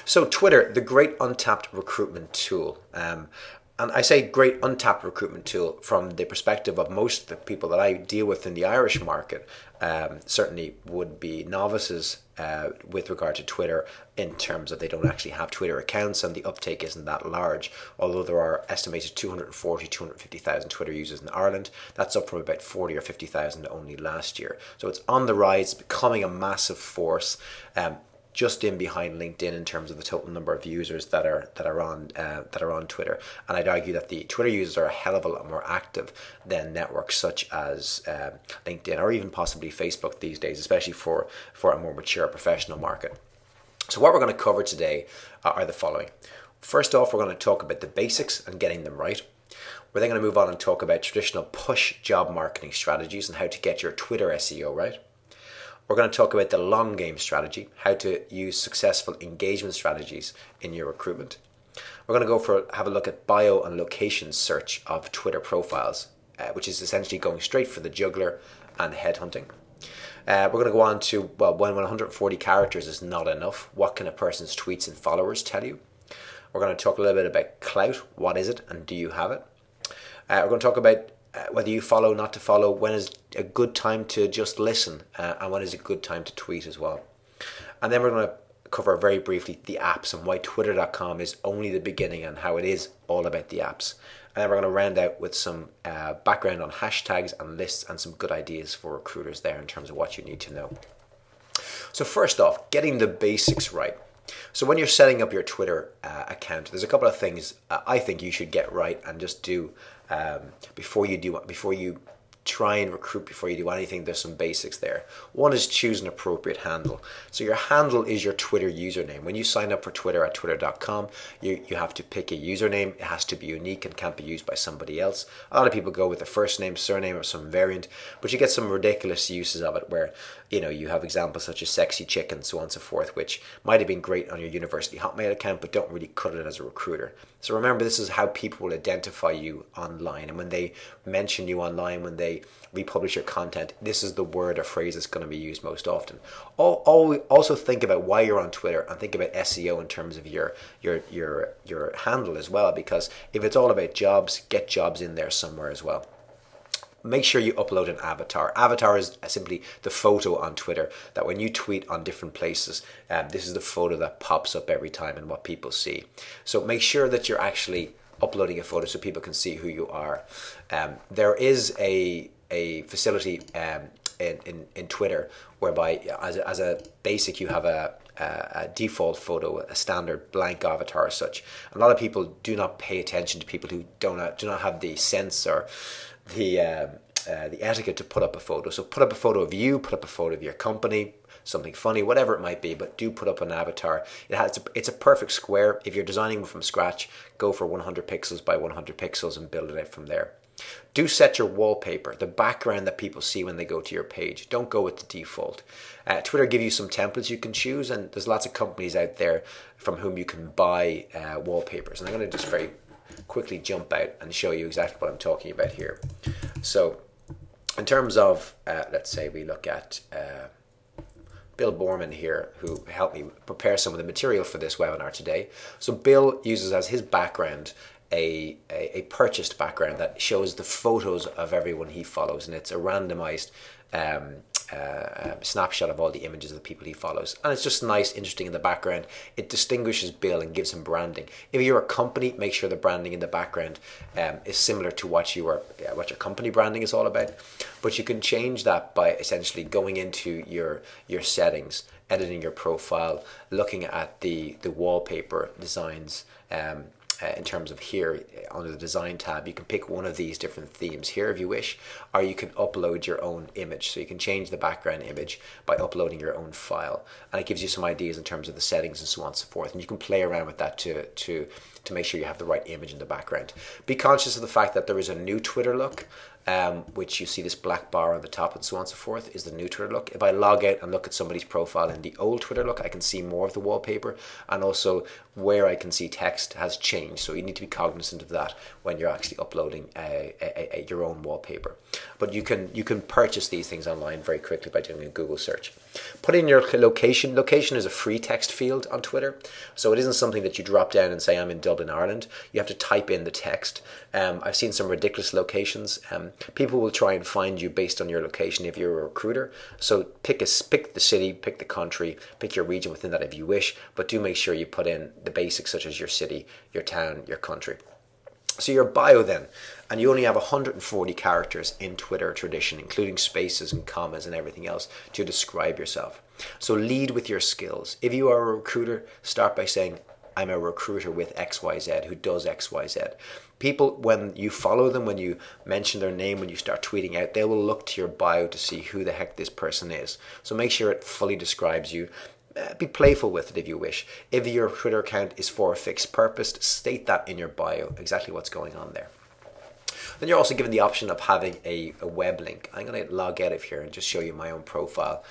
So Twitter, the great untapped recruitment tool. And I say great untapped recruitment tool from the perspective of most of the people that I deal with in the Irish market, certainly would be novices with regard to Twitter, in terms of they don't actually have Twitter accounts and the uptake isn't that large. Although there are estimated 240, 250,000 Twitter users in Ireland, that's up from about 40 or 50,000 only last year. So it's on the rise, becoming a massive force. Just in behind LinkedIn in terms of the total number of users that are on Twitter, and I'd argue that the Twitter users are a hell of a lot more active than networks such as LinkedIn or even possibly Facebook these days, especially for a more mature professional market. So what we're going to cover today are the following. First off, we're going to talk about the basics and getting them right. We're then going to move on and talk about traditional push job marketing strategies and how to get your Twitter SEO right. We're going to talk about the long game strategy, how to use successful engagement strategies in your recruitment. We're going to have a look at bio and location search of Twitter profiles, which is essentially going straight for the jugular and headhunting. We're going to go on to, well, when 140 characters is not enough, what can a person's tweets and followers tell you? We're going to talk a little bit about clout. What is it and do you have it? We're going to talk about whether you follow, not to follow, when is a good time to just listen, and when is a good time to tweet as well. And then we're going to cover very briefly the apps and why twitter.com is only the beginning and how it is all about the apps. And then we're going to round out with some background on hashtags and lists and some good ideas for recruiters there in terms of what you need to know. So first off, getting the basics right. So when you're setting up your Twitter account, there's a couple of things I think you should get right and just do before you try and recruit, before you do anything. There's some basics there. One is choose an appropriate handle. So your handle is your Twitter username. When you sign up for Twitter at twitter.com, you have to pick a username. It has to be unique and can't be used by somebody else. A lot of people go with a first name, surname, or some variant, but you get some ridiculous uses of it where, you know, you have examples such as sexy chicken, so on and so forth, which might have been great on your university Hotmail account, but don't really cut it as a recruiter. So remember, this is how people will identify you online. And when they mention you online, when they republish your content, this is the word or phrase that's going to be used most often. Also think about why you're on Twitter and think about SEO in terms of your handle as well, because if it's all about jobs, get jobs in there somewhere as well. Make sure you upload an avatar. Avatar is simply the photo on Twitter that when you tweet on different places, this is the photo that pops up every time and what people see. So make sure that you're actually uploading a photo so people can see who you are. There is a facility in Twitter whereby as a basic you have a default photo, a standard blank avatar as such. A lot of people do not pay attention to people who do not have the sense or the etiquette to put up a photo. So put up a photo of you, put up a photo of your company, something funny, whatever it might be, but do put up an avatar. It's a perfect square. If you're designing from scratch, go for 100 pixels by 100 pixels and build it out from there. Do set your wallpaper, the background that people see when they go to your page. Don't go with the default. Twitter give you some templates you can choose, and there's lots of companies out there from whom you can buy wallpapers. And I'm going to just very quickly jump out and show you exactly what I'm talking about here. So in terms of, let's say we look at Bill Borman here, who helped me prepare some of the material for this webinar today. So Bill uses as his background a purchased background that shows the photos of everyone he follows, and it's a randomized snapshot of all the images of the people he follows, and it's just nice, interesting in the background. It distinguishes Bill and gives him branding. If you're a company, make sure the branding in the background is similar to what your company branding is all about. But you can change that by essentially going into your settings, editing your profile, looking at the wallpaper designs. In terms of here under the design tab, you can pick one of these different themes here if you wish, or you can upload your own image. So you can change the background image by uploading your own file, and it gives you some ideas in terms of the settings and so on and so forth, and you can play around with that to make sure you have the right image in the background. Be conscious of the fact that there is a new Twitter look. which you see this black bar on the top and so on and so forth, is the new Twitter look. If I log out and look at somebody's profile in the old Twitter look, I can see more of the wallpaper, and also where I can see text has changed. So you need to be cognizant of that when you're actually uploading your own wallpaper. But you can purchase these things online very quickly by doing a Google search. Put in your location. Location is a free text field on Twitter, so it isn't something that you drop down and say I'm in Dublin, Ireland. You have to type in the text. I've seen some ridiculous locations. People will try and find you based on your location if you're a recruiter. So pick the city, pick the country, pick your region within that if you wish, but do make sure you put in the basics such as your city, your town, your country. So your bio then, and you only have 140 characters in Twitter tradition, including spaces and commas and everything else to describe yourself. So lead with your skills. If you are a recruiter, start by saying, I'm a recruiter with XYZ who does XYZ. People, when you follow them, when you mention their name, when you start tweeting out, they will look to your bio to see who the heck this person is. So make sure it fully describes you. Be playful with it if you wish. If your Twitter account is for a fixed purpose, state that in your bio, exactly what's going on there. Then you're also given the option of having a web link. I'm going to log out of here and just show you my own profile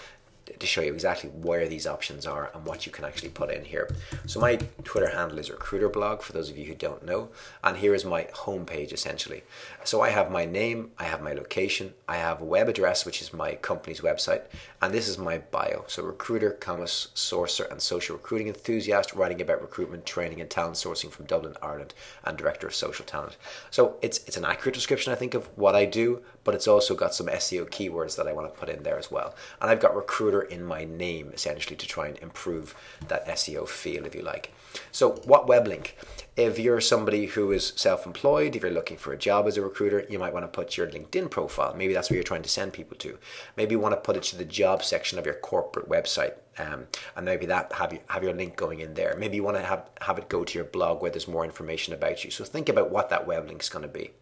to show you exactly where these options are and what you can actually put in here. So my Twitter handle is Recruiter Blog, for those of you who don't know, and here is my homepage essentially. So I have my name, I have my location, I have a web address, which is my company's website, and this is my bio. So recruiter, sourcer and social recruiting enthusiast, writing about recruitment, training and talent sourcing from Dublin, Ireland, and director of social talent. So it's an accurate description, I think, of what I do, but it's also got some SEO keywords that I want to put in there as well. And I've got recruiter in my name essentially to try and improve that SEO feel, if you like. So what web link? If you're somebody who is self-employed, if you're looking for a job as a recruiter, you might want to put your LinkedIn profile. Maybe that's where you're trying to send people to. Maybe you want to put it to the job section of your corporate website, and maybe that have your link going in there. Maybe you want to have it go to your blog where there's more information about you. So think about what that web link is going to be.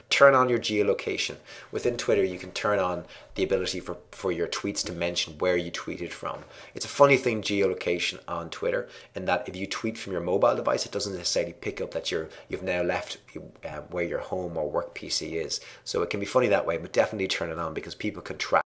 Turn on your geolocation. Within Twitter, you can turn on the ability for your tweets to mention where you tweeted from. It's a funny thing, geolocation on Twitter, in that if you tweet from your mobile device, it doesn't necessarily pick up that you've now left where your home or work PC is. So it can be funny that way, but definitely turn it on because people can track